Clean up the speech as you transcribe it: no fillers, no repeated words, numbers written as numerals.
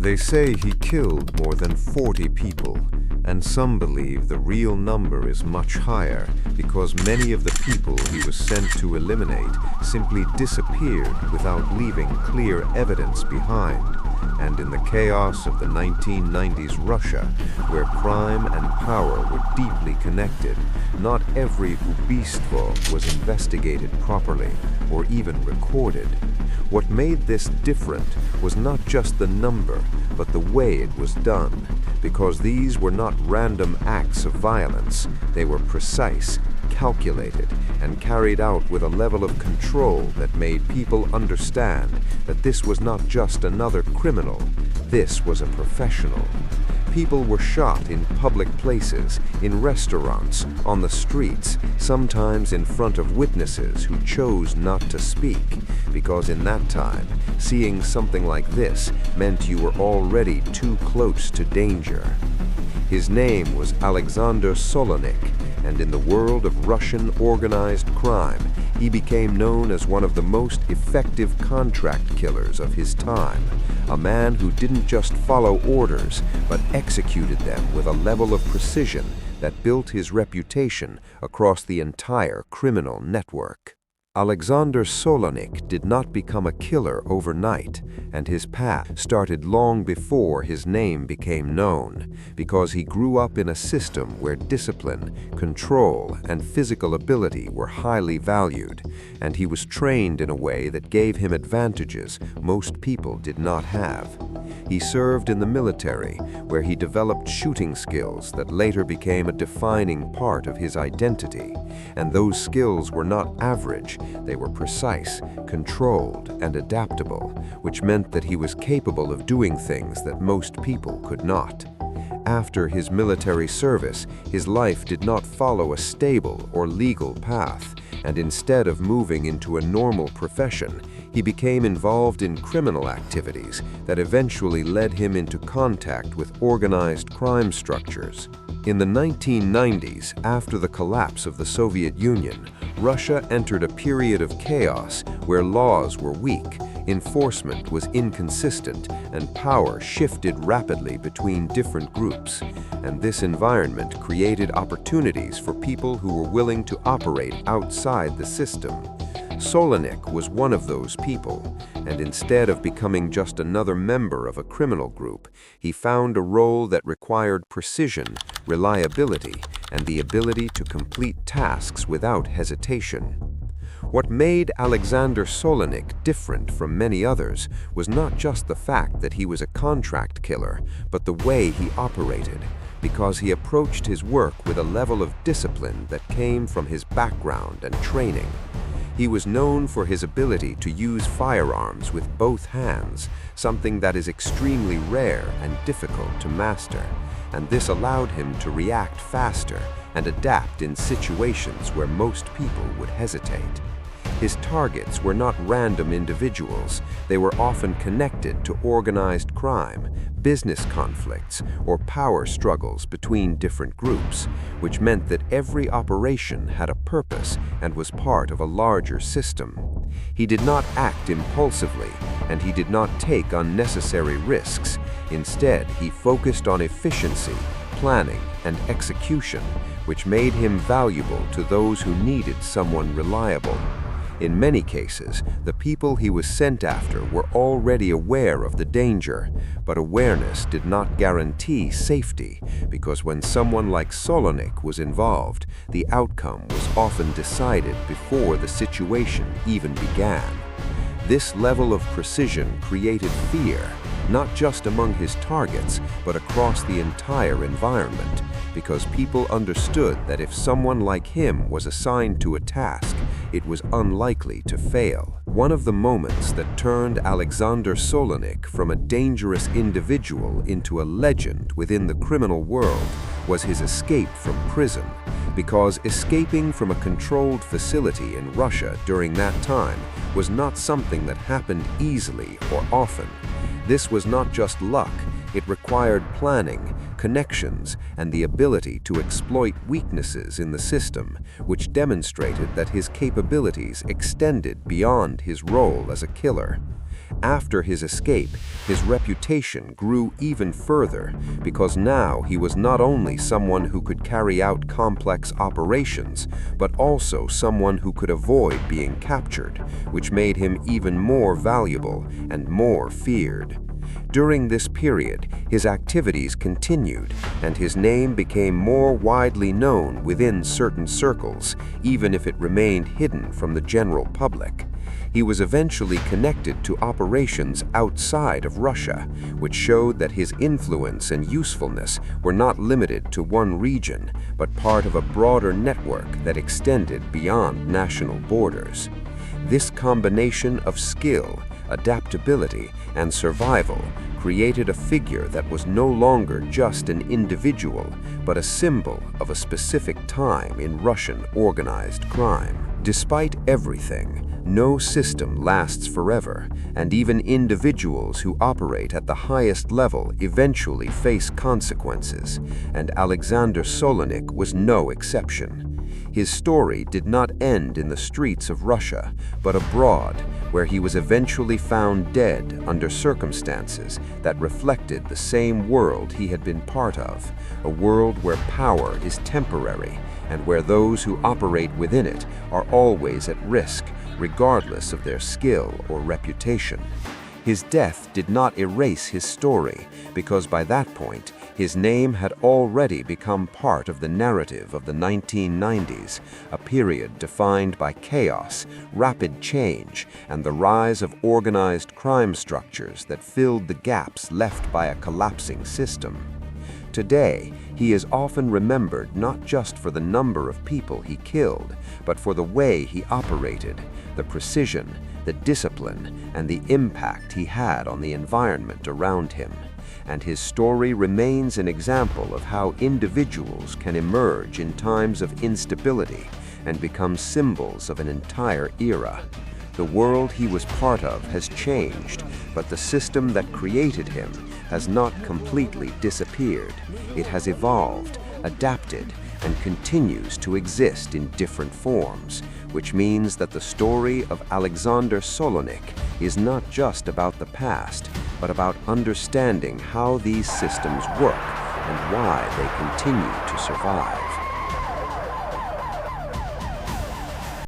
They say he killed more than 40 people, and some believe the real number is much higher because many of the people he was sent to eliminate simply disappeared without leaving clear evidence behind. And in the chaos of the 1990s Russia, where crime and power were deeply connected, not every убийство was investigated properly or even recorded. What made this different was not just the number, but the way it was done, because these were not random acts of violence. They were precise, calculated, and carried out with a level of control that made people understand that this was not just another criminal, this was a professional. People were shot in public places, in restaurants, on the streets, sometimes in front of witnesses who chose not to speak, because in that time, seeing something like this meant you were already too close to danger. His name was Alexander Solonik, and in the world of Russian organized crime, he became known as one of the most effective contract killers of his time, a man who didn't just follow orders, but executed them with a level of precision that built his reputation across the entire criminal network. Alexander Solonik did not become a killer overnight, and his path started long before his name became known, because he grew up in a system where discipline, control, and physical ability were highly valued, and he was trained in a way that gave him advantages most people did not have. He served in the military, where he developed shooting skills that later became a defining part of his identity, and those skills were not average. They were precise, controlled, and adaptable, which meant that he was capable of doing things that most people could not. After his military service, his life did not follow a stable or legal path, and instead of moving into a normal profession, he became involved in criminal activities that eventually led him into contact with organized crime structures. In the 1990s, after the collapse of the Soviet Union, Russia entered a period of chaos where laws were weak, enforcement was inconsistent, and power shifted rapidly between different groups. And this environment created opportunities for people who were willing to operate outside the system. Solonik was one of those people, and instead of becoming just another member of a criminal group, he found a role that required precision, reliability, and the ability to complete tasks without hesitation. What made Alexander Solonik different from many others was not just the fact that he was a contract killer, but the way he operated, because he approached his work with a level of discipline that came from his background and training. He was known for his ability to use firearms with both hands, something that is extremely rare and difficult to master, and this allowed him to react faster and adapt in situations where most people would hesitate. His targets were not random individuals. They were often connected to organized crime, business conflicts, or power struggles between different groups, which meant that every operation had a purpose and was part of a larger system. He did not act impulsively, and he did not take unnecessary risks. Instead, he focused on efficiency, planning, and execution, which made him valuable to those who needed someone reliable. In many cases, the people he was sent after were already aware of the danger, but awareness did not guarantee safety, because when someone like Solonik was involved, the outcome was often decided before the situation even began. This level of precision created fear, not just among his targets, but across the entire environment, because people understood that if someone like him was assigned to a task, it was unlikely to fail. One of the moments that turned Alexander Solonik from a dangerous individual into a legend within the criminal world was his escape from prison, because escaping from a controlled facility in Russia during that time was not something that happened easily or often. This was not just luck, it required planning, connections, and the ability to exploit weaknesses in the system, which demonstrated that his capabilities extended beyond his role as a killer. After his escape, his reputation grew even further because now he was not only someone who could carry out complex operations, but also someone who could avoid being captured, which made him even more valuable and more feared. During this period, his activities continued, and his name became more widely known within certain circles, even if it remained hidden from the general public. He was eventually connected to operations outside of Russia, which showed that his influence and usefulness were not limited to one region, but part of a broader network that extended beyond national borders. This combination of skill, adaptability, and survival created a figure that was no longer just an individual, but a symbol of a specific time in Russian organized crime. Despite everything, no system lasts forever, and even individuals who operate at the highest level eventually face consequences, and Alexander Solonik was no exception. His story did not end in the streets of Russia, but abroad, where he was eventually found dead under circumstances that reflected the same world he had been part of, a world where power is temporary and where those who operate within it are always at risk, regardless of their skill or reputation. His death did not erase his story, because by that point, his name had already become part of the narrative of the 1990s, a period defined by chaos, rapid change, and the rise of organized crime structures that filled the gaps left by a collapsing system. Today, he is often remembered not just for the number of people he killed, but for the way he operated, the precision, the discipline, and the impact he had on the environment around him. And his story remains an example of how individuals can emerge in times of instability and become symbols of an entire era. The world he was part of has changed, but the system that created him has not completely disappeared. It has evolved, adapted, and continues to exist in different forms, which means that the story of Alexander Solonik is not just about the past, but about understanding how these systems work and why they continue to survive.